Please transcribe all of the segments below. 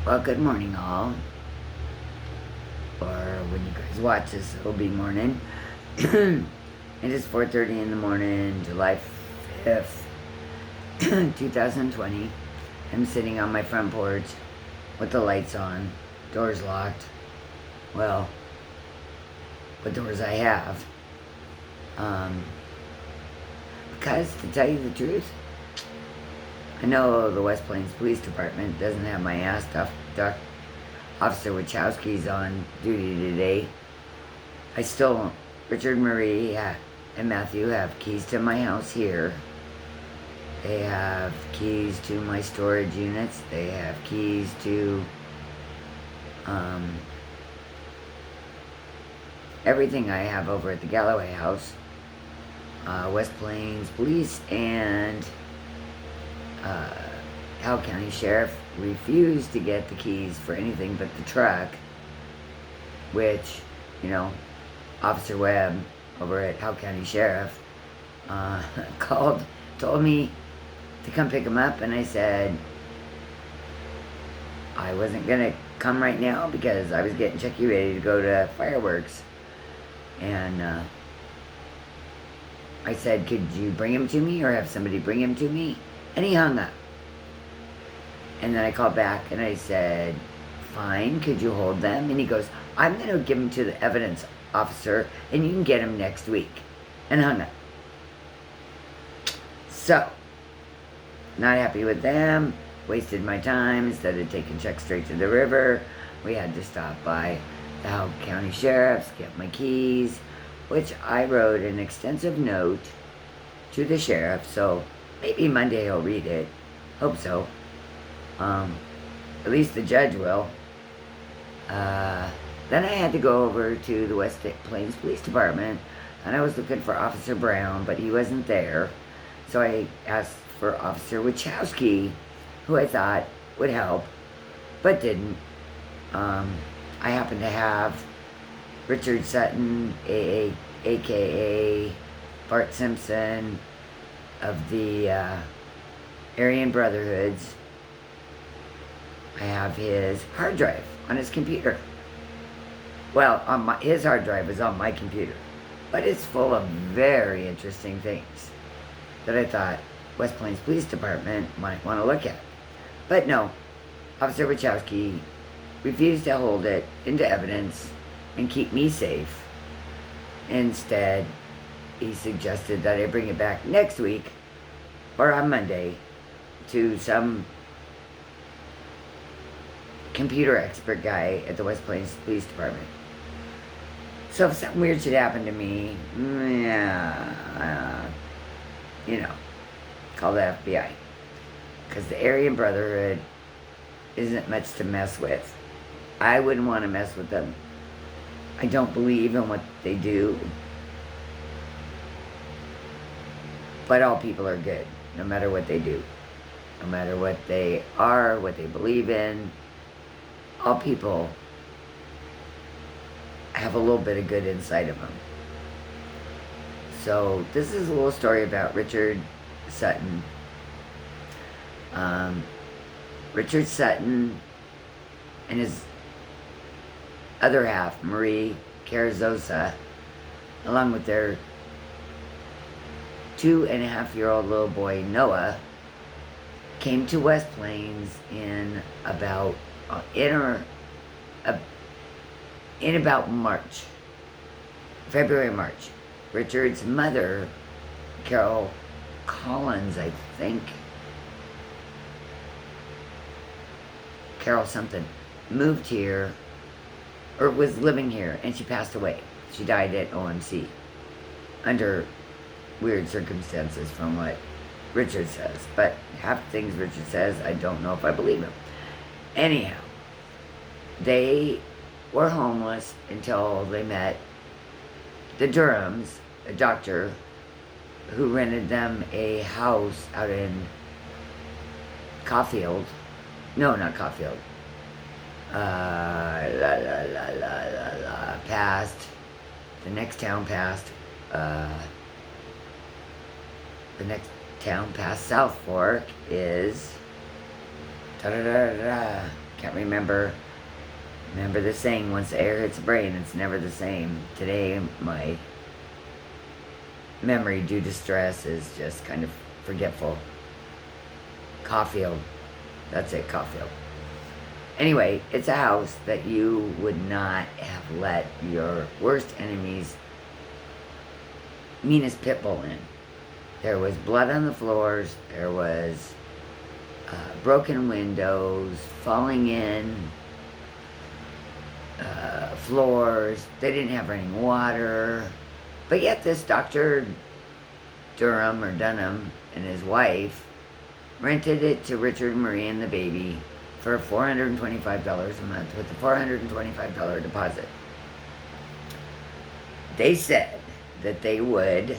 Well, good morning, all. Or when you guys watch this, it'll be morning. It is 4:30 in the morning, July 5th, 2020. I'm sitting on my front porch with the lights on, doors locked. Well, what doors I have. Because, to tell you the truth, I know the West Plains Police Department doesn't have my ass ducked. Officer Wachowski's on duty today. Richard, Marie, and Matthew have keys to my house here. They have keys to my storage units. They have keys to everything I have over at the Galloway house. West Plains Police and Howell County Sheriff refused to get the keys for anything but the truck, which, Officer Webb over at Howell County Sheriff told me to come pick him up, and I said I wasn't going to come right now because I was getting Chucky ready to go to fireworks. And I said, could you bring him to me or have somebody bring him to me? And he hung up. And then I called back and I said, fine, could you hold them? And he goes, I'm going to give them to the evidence officer and you can get them next week. And hung up. So, not happy with them. Wasted my time. Instead of taking Chuck straight to the river, we had to stop by the Howell County Sheriff's, get my keys, which I wrote an extensive note to the sheriff, so maybe Monday he'll read it. Hope so. At least the judge will. Then I had to go over to the West Plains Police Department, and I was looking for Officer Brown, but he wasn't there. So I asked for Officer Wachowski, who I thought would help, but didn't. I happened to have Richard Sutton, a.k.a. Bert Simpson of the Arian Brotherhoods. I have his hard drive on his computer. Well, his hard drive is on my computer, but it's full of very interesting things that I thought West Plains Police Department might want to look at. But no, Officer Wachowski refused to hold it into evidence and keep me safe. Instead, he suggested that I bring it back next week or on Monday to some computer expert guy at the West Plains Police Department. So if something weird should happen to me, call the FBI. Because the Arian Brotherhood isn't much to mess with. I wouldn't want to mess with them. I don't believe in what they do. But all people are good, no matter what they do. No matter what they are, what they believe in. All people have a little bit of good inside of them. So this is a little story about Richard Sutton. Richard Sutton and his other half, Marie Carrizosa, along with their 2.5-year-old little boy, Noah, came to West Plains in about February, March. Richard's mother, Carol Collins, I think, Carol something, moved here, or was living here, and she passed away. She died at OMC under weird circumstances from what Richard says. But half the things Richard says, I don't know if I believe him. Anyhow, they were homeless until they met the Durhams, a doctor who rented them a house out in Caulfield. No, not Caulfield. Past, the next town past, South Fork is Can't remember the saying, once the air hits the brain, it's never the same. Today, my memory due to stress is just kind of forgetful. Caulfield. That's it, Caulfield. Anyway, it's a house that you would not have let your worst enemy's meanest pit bull in. There was blood on the floors. There was broken windows, falling in floors. They didn't have running water. But yet this Dr. Durham or Dunham and his wife rented it to Richard and Marie and the baby for $425 a month with a $425 deposit. They said that they would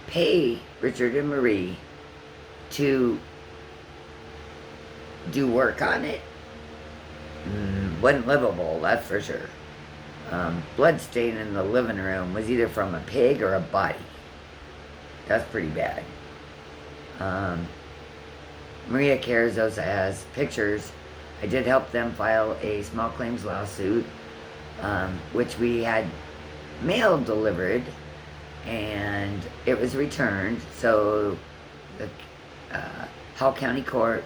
pay Richard and Marie to do work on it. Wasn't livable, that's for sure. Blood stain in the living room was either from a pig or a body. That's pretty bad. Maria Carrizosa has pictures. I did help them file a small claims lawsuit, which we had mail delivered, and it was returned. So the Howell County Court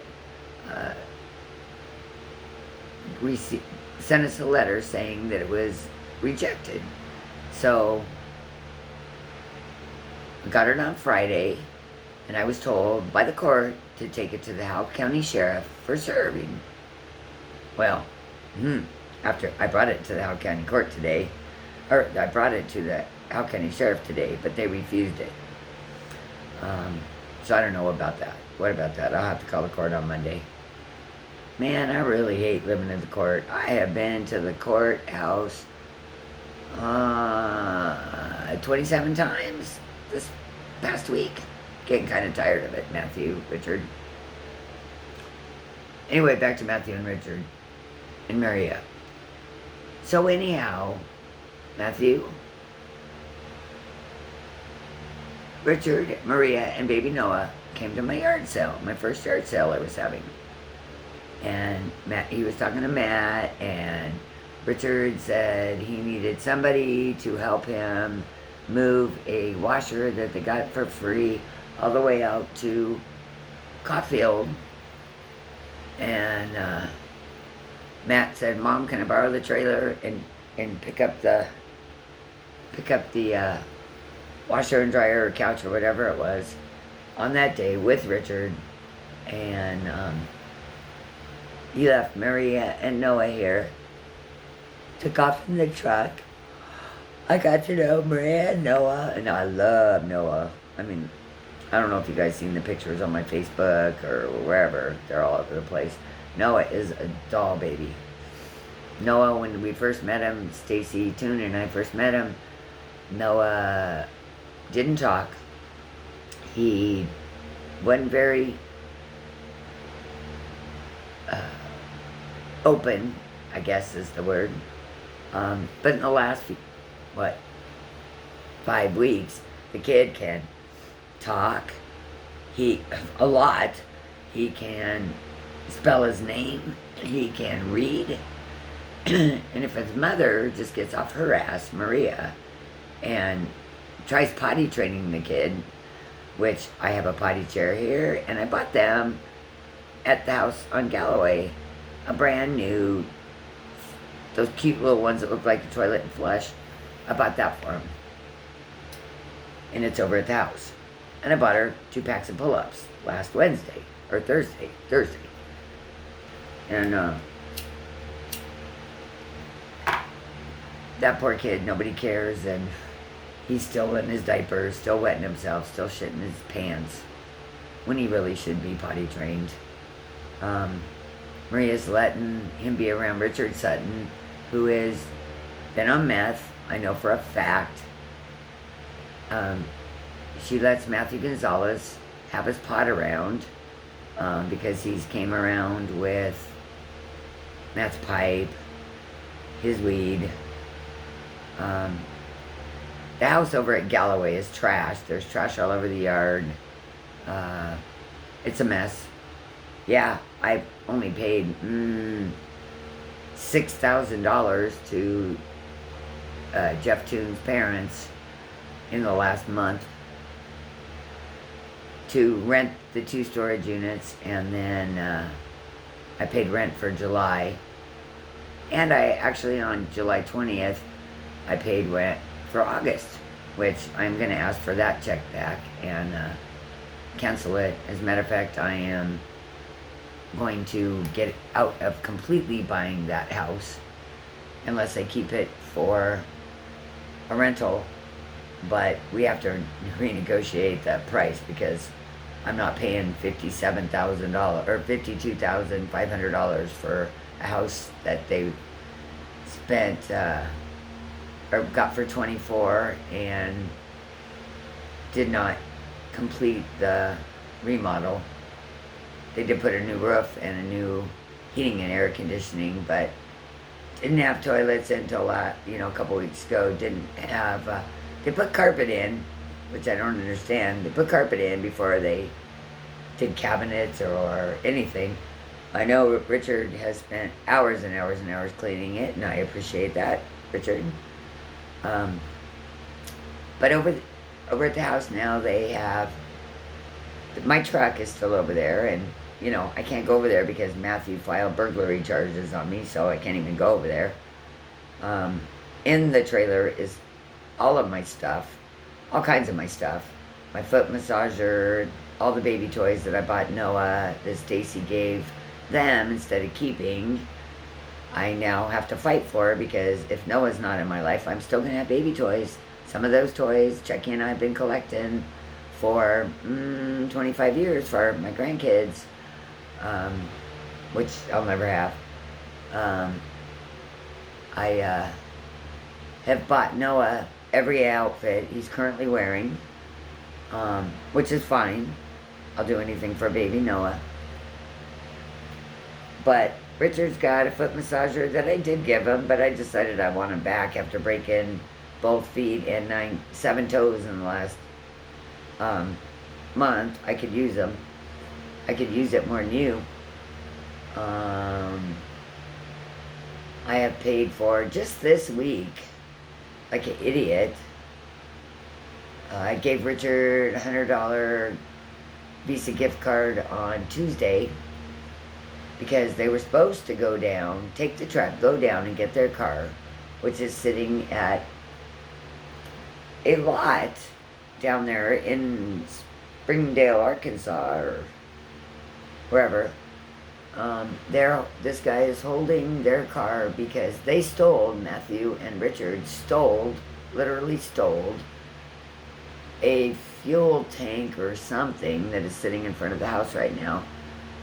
sent us a letter saying that it was rejected. So I got it on Friday, and I was told by the court to take it to the Howell County Sheriff for serving. Well, after I brought it to the Howell County Court today, or I brought it to the Howell County Sheriff today, but they refused it. So I don't know about that. What about that? I'll have to call the court on Monday. Man, I really hate living in the court. I have been to the courthouse 27 times this past week. Getting kind of tired of it, Matthew, Richard. Anyway, back to Matthew and Richard and Maria. So anyhow, Matthew, Richard, Maria, and baby Noah came to my yard sale, my first yard sale I was having. And he was talking to Matt, and Richard said he needed somebody to help him move a washer that they got for free all the way out to Caulfield. And Matt said, "Mom, can I borrow the trailer and pick up the washer and dryer or couch or whatever it was on that day with Richard?" And he left Maria and Noah here, took off in the truck. I got to know Maria and Noah, and I love Noah. I mean, I don't know if you guys seen the pictures on my Facebook or wherever. They're all over the place. Noah is a doll baby. Noah, when we first met him, Stacy Toon and I first met him, Noah didn't talk. He wasn't very open, I guess is the word. But in the last 5 weeks, the kid can talk. A lot. He can spell his name. He can read. And if his mother just gets off her ass, Maria, and tries potty training the kid, which I have a potty chair here, and I bought them at the house on Galloway, a brand new, those cute little ones that look like a toilet and flush. I bought that for him. And it's over at the house. And I bought her 2 packs of pull-ups last Thursday. And that poor kid, nobody cares, and he's still in his diapers, still wetting himself, still shitting his pants, when he really should be potty trained. Maria's letting him be around Richard Sutton, who has been on meth, I know for a fact. She lets Matthew Gonzalez have his pot around, because he's came around with Matt's pipe, his weed. The house over at Galloway is trash. There's trash all over the yard. It's a mess. Yeah, I only paid $6,000 to Jeff Toon's parents in the last month to rent the 2 storage units, and then I paid rent for July. And I actually, on July 20th, I paid rent for August, which I'm going to ask for that check back and cancel it. As a matter of fact, I am going to get out of completely buying that house unless I keep it for a rental. But we have to renegotiate that price because I'm not paying $57,000 or $52,500 for a house that they spent or got for 24 and did not complete the remodel. They did put a new roof and a new heating and air conditioning, but didn't have toilets until a couple weeks ago. Didn't have. They put carpet in, which I don't understand. They put carpet in before they did cabinets or anything. I know Richard has spent hours and hours and hours cleaning it, and I appreciate that, Richard. But over at the house now, they have. My truck is still over there, and I can't go over there because Matthew filed burglary charges on me, so I can't even go over there. In the trailer is all of my stuff, all kinds of my stuff. My foot massager, all the baby toys that I bought Noah, that Stacy gave them instead of keeping. I now have to fight for because if Noah's not in my life, I'm still going to have baby toys. Some of those toys, Chucky and I have been collecting for 25 years for my grandkids, which I'll never have. I have bought Noah every outfit he's currently wearing, which is fine. I'll do anything for baby Noah. But Richard's got a foot massager that I did give him, but I decided I want him back after breaking both feet and 7 toes in the last month. I could use them. I could use it more than you. I have paid for just this week, like an idiot. I gave Richard a $100 Visa gift card on Tuesday because they were supposed to go down, take the truck, go down and get their car, which is sitting at a lot down there in Springdale, Arkansas, or wherever. This guy is holding their car because they stole, Matthew and Richard literally stole a fuel tank or something that is sitting in front of the house right now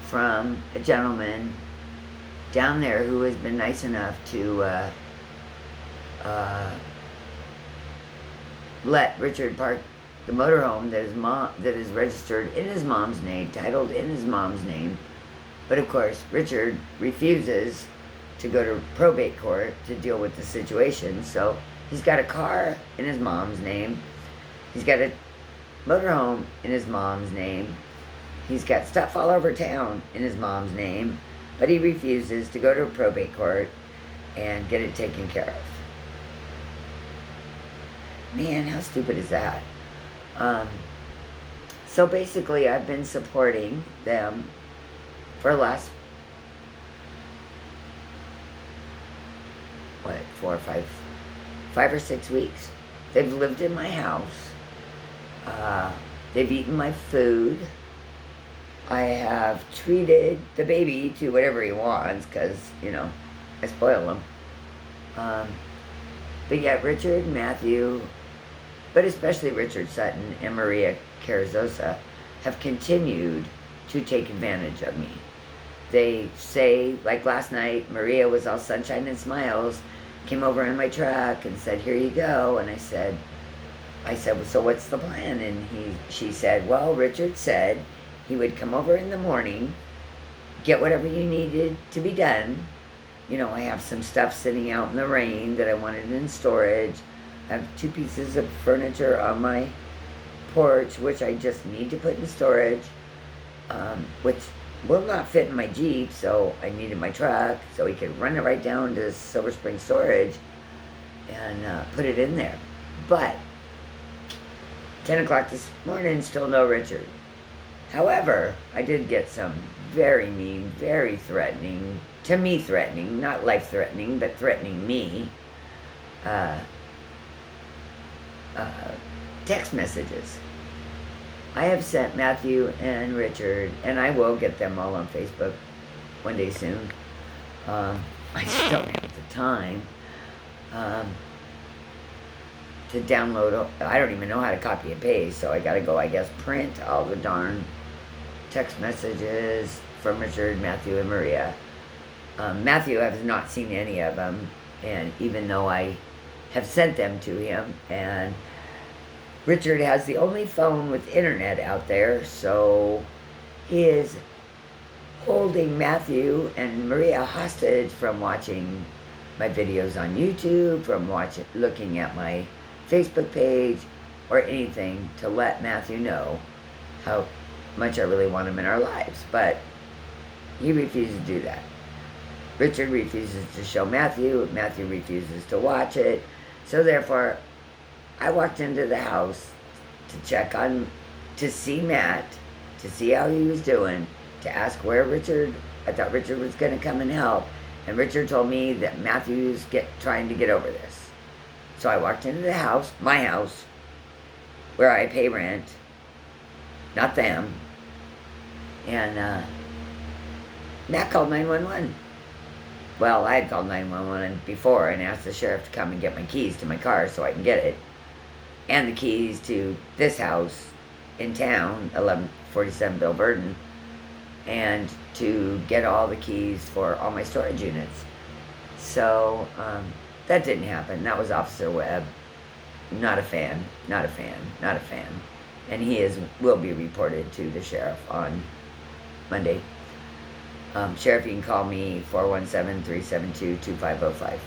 from a gentleman down there who has been nice enough to let Richard park the motorhome that is registered in his mom's name, titled in his mom's name. But of course, Richard refuses to go to probate court to deal with the situation. So he's got a car in his mom's name. He's got a motorhome in his mom's name. He's got stuff all over town in his mom's name. But he refuses to go to a probate court and get it taken care of. Man, how stupid is that? So basically, I've been supporting them for the last, 5 or 6 weeks. They've lived in my house. They've eaten my food. I have treated the baby to whatever he wants because, I spoil him. But yet Richard, Matthew, but especially Richard Sutton and Maria Carrizosa have continued to take advantage of me. They say, like last night, Maria was all sunshine and smiles, came over in my truck and said, "Here you go." And I said, "Well, so what's the plan?" And she said, "Well, Richard said he would come over in the morning, get whatever you needed to be done. I have some stuff sitting out in the rain that I wanted in storage. I have 2 pieces of furniture on my porch, which I just need to put in storage, which will not fit in my Jeep, so I needed my truck so he could run it right down to Silver Spring Storage and put it in there. But 10 o'clock this morning, still no Richard. However, I did get some very mean, very threatening, to me threatening, not life-threatening, but threatening me, uh, text messages. I have sent Matthew and Richard, and I will get them all on Facebook one day soon. I just don't have the time to download. I don't even know how to copy and paste, so I gotta go, I guess, print all the darn text messages from Richard, Matthew, and Maria. Matthew has not seen any of them, and even though I have sent them to him, and Richard has the only phone with internet out there, so he is holding Matthew and Maria hostage from watching my videos on YouTube, from looking at my Facebook page, or anything to let Matthew know how much I really want him in our lives. But he refuses to do that. Richard refuses to show Matthew. Matthew refuses to watch it. So therefore, I walked into the house to see Matt, to see how he was doing, to ask where Richard, I thought Richard was going to come and help. And Richard told me that Matthew's trying to get over this. So I walked into the house, my house, where I pay rent, not them. And Matt called 911. Well, I had called 911 before and asked the sheriff to come and get my keys to my car so I can get it. And the keys to this house in town, 1147 Bill Burden, and to get all the keys for all my storage units. So that didn't happen. That was Officer Webb. Not a fan, not a fan, not a fan. And he will be reported to the sheriff on Monday. Sheriff, you can call me 417-372-2505.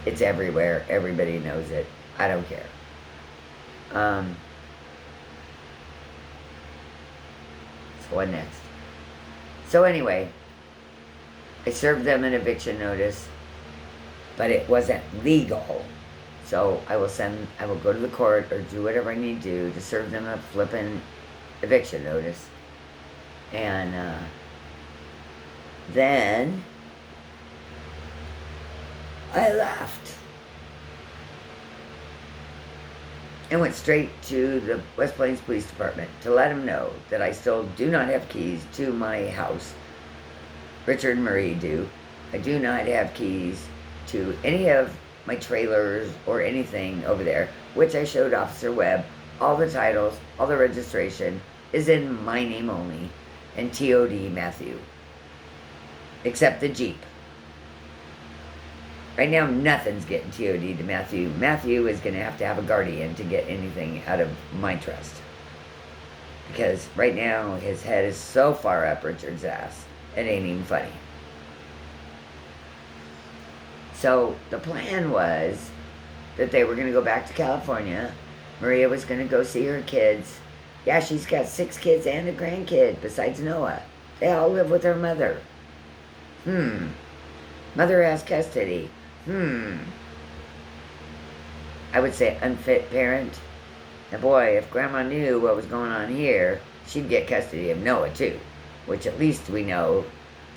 It's everywhere. Everybody knows it. I don't care. So what next? So anyway, I served them an eviction notice, but it wasn't legal. So I will go to the court or do whatever I need to serve them a flippin' eviction notice. And then I left and went straight to the West Plains Police Department to let them know that I still do not have keys to my house. Richard and Marie do. I do not have keys to any of my trailers or anything over there, which I showed Officer Webb. All the titles, all the registration is in my name only, and TOD Matthew, except the Jeep. Right now, nothing's getting TOD to Matthew. Matthew is going to have a guardian to get anything out of my trust. Because right now, his head is so far up Richard's ass, it ain't even funny. So the plan was that they were going to go back to California. Maria was going to go see her kids. Yeah, she's got 6 kids and a grandkid besides Noah. They all live with her mother. Mother has custody. I would say unfit parent. And boy, if Grandma knew what was going on here, she'd get custody of Noah too. Which at least we know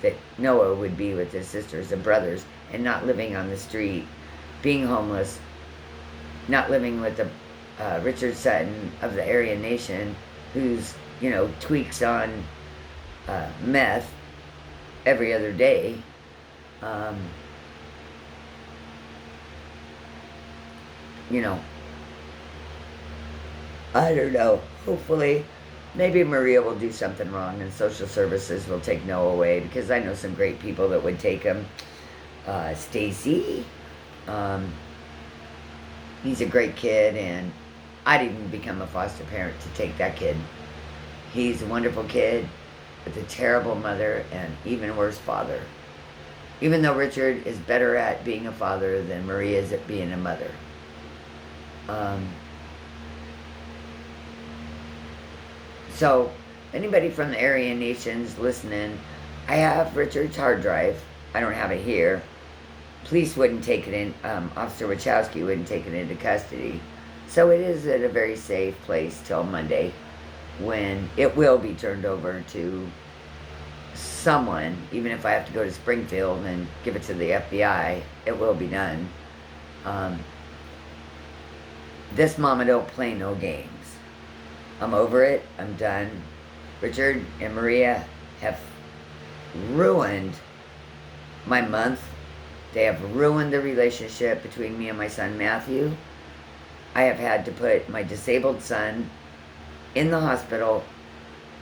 that Noah would be with his sisters and brothers and not living on the street, being homeless, not living with the Richard Sutton of the Arian Nation, who's, tweaks on meth every other day. I don't know. Hopefully, maybe Maria will do something wrong and social services will take Noah away, because I know some great people that would take him. Stacy, he's a great kid, and I'd even become a foster parent to take that kid. He's a wonderful kid with a terrible mother and even worse father. Even though Richard is better at being a father than Maria is at being a mother. So anybody from the Aryan nations listening, I have Richard's hard drive. I don't have it here. Police wouldn't take it in, Officer Wachowski wouldn't take it into custody. So it is at a very safe place till Monday, when it will be turned over to someone. Even if I have to go to Springfield and give it to the FBI, it will be done. This mama don't play no games. I'm over it. I'm done. Richard and Maria have ruined my month. They have ruined the relationship between me and my son Matthew. I have had to put my disabled son in the hospital,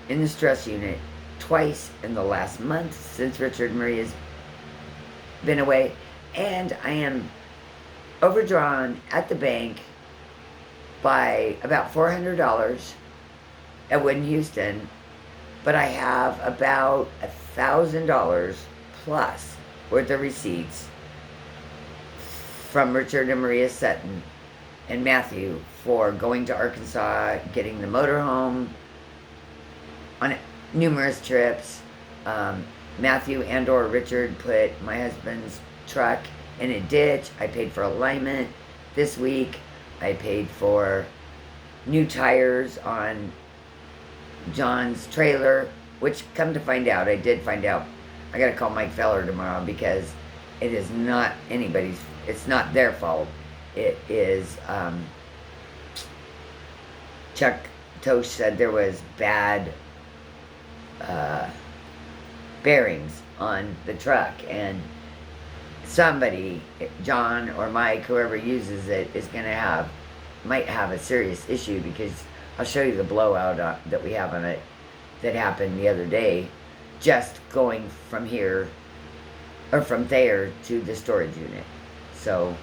in the stress unit, twice in the last month since Richard and Maria's been away. And I am overdrawn at the bank by about $400 at Wynn Houston, but I have about $1,000 plus worth of receipts from Richard and Maria Sutton and Matthew for going to Arkansas, getting the motorhome on numerous trips. Matthew and or Richard put my husband's truck in a ditch. I paid for alignment this week. I paid for new tires on John's trailer, which, come to find out, I did find out, I gotta call Mike Feller tomorrow, because it is not anybody's, it's not their fault. It is, Chuck Tosh said there was bad bearings on the truck, and somebody, John or Mike, whoever uses it, is gonna might have a serious issue, because I'll show you the blowout that we have on it that happened the other day, just going from here, or from there to the storage unit. So,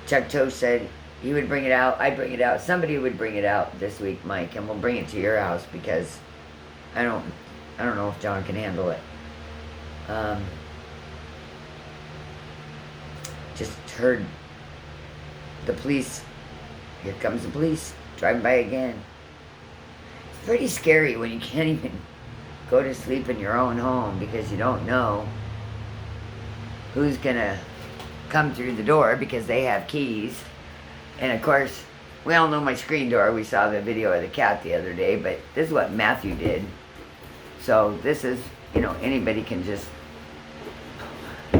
Chuck Tosh said he would bring it out, I'd bring it out, somebody would bring it out this week, Mike, and we'll bring it to your house, because I don't know if John can handle it. Just heard the police, here comes the police, driving by again. It's pretty scary when you can't even go to sleep in your own home, because you don't know who's gonna come through the door, because they have keys. And of course, we all know my screen door. We saw the video of the cat the other day, but this is what Matthew did. So this is, anybody can just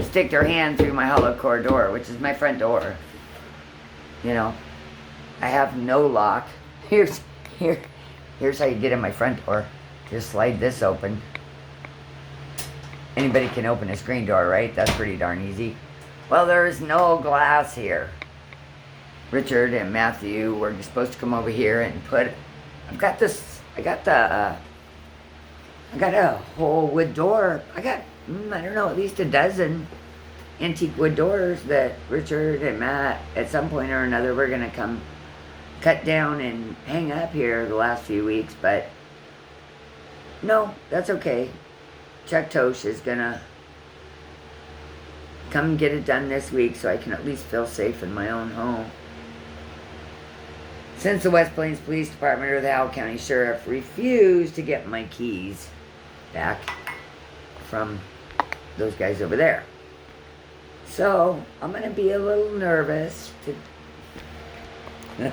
stick their hand through my hollow core door, which is my front door. I have no lock. Here's how you get in my front door. Just slide this open. Anybody can open a screen door, right? That's pretty darn easy. Well, there's no glass here. Richard and Matthew were supposed to come over here and I got a whole wood door. I got, I don't know, at least a dozen antique wood doors that Richard and Matt, at some point or another, were going to come cut down and hang up here the last few weeks. But no, that's okay. Chuck Tosh is going to come get it done this week, so I can at least feel safe in my own home. Since the West Plains Police Department or the Howell County Sheriff refused to get my keys back from those guys over there. So, I'm going to be a little nervous I'm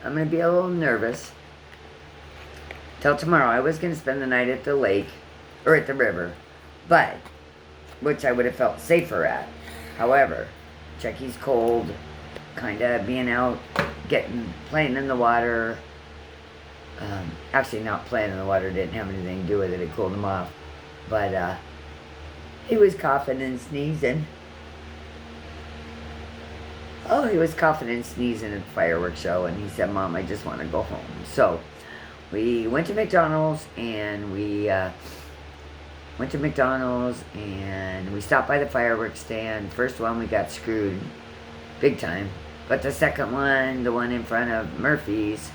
going to be a little nervous till tomorrow. I was going to spend the night at the lake, or at the river, but, which I would have felt safer at. However, Chucky's cold, kind of being out, playing in the water. Actually, not playing in the water didn't have anything to do with it. It cooled him off. But he was coughing and sneezing. Oh, he was coughing and sneezing at the fireworks show, and he said, "Mom, I just want to go home." So we went to McDonald's, and we stopped by the fireworks stand. First one, we got screwed big time. But the second one, the one in front of Murphy's,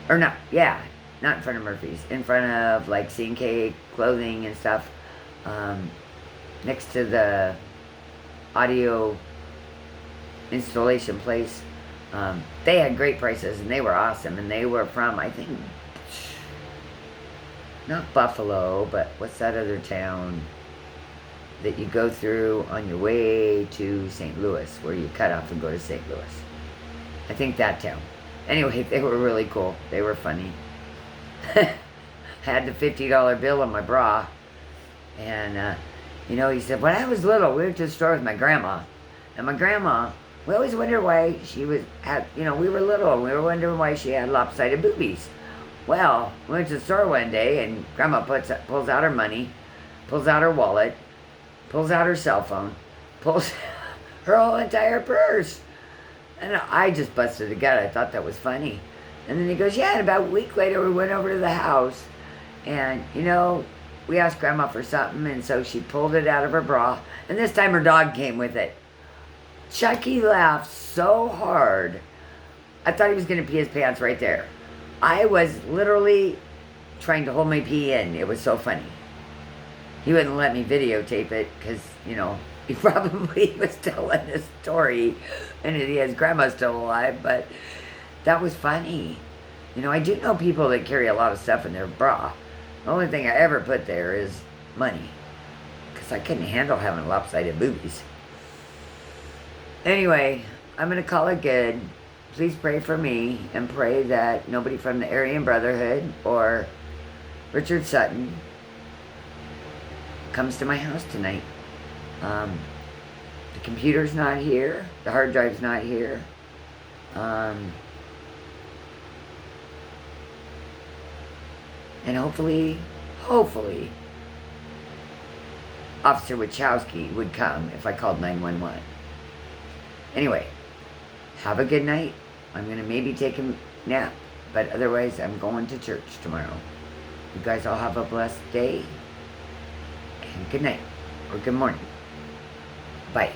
or not in front of Murphy's, in front of like C&K clothing and stuff, next to the audio installation place. They had great prices, and they were awesome, and they were from, I think, not Buffalo, but what's that other town that you go through on your way to St. Louis, where you cut off and go to St. Louis? I think that town. Anyway, they were really cool. They were funny. Had the $50 bill in my bra. And, he said, when I was little, we went to the store with my grandma. And my grandma, we always wondered why we were little, and we were wondering why she had lopsided boobies. Well, we went to the store one day, and Grandma pulls out her money, pulls out her wallet, pulls out her cell phone, pulls her whole entire purse. And I just busted a gut. I thought that was funny. And then he goes, yeah, and about a week later, we went over to the house, and, we asked Grandma for something, and so she pulled it out of her bra, and this time her dog came with it. Chucky laughed so hard, I thought he was going to pee his pants right there. I was literally trying to hold my pee in. It was so funny. He wouldn't let me videotape it because, he probably was telling a story, and his grandma's still alive, but that was funny. I do know people that carry a lot of stuff in their bra. The only thing I ever put there is money, because I couldn't handle having lopsided boobies. Anyway, I'm going to call it good. Please pray for me, and pray that nobody from the Arian Brotherhood or Richard Sutton comes to my house tonight. The computer's not here. The hard drive's not here. And hopefully, Officer Wachowski would come if I called 911. Anyway, have a good night. I'm going to maybe take a nap, but otherwise I'm going to church tomorrow. You guys all have a blessed day, and good night, or good morning. Bye.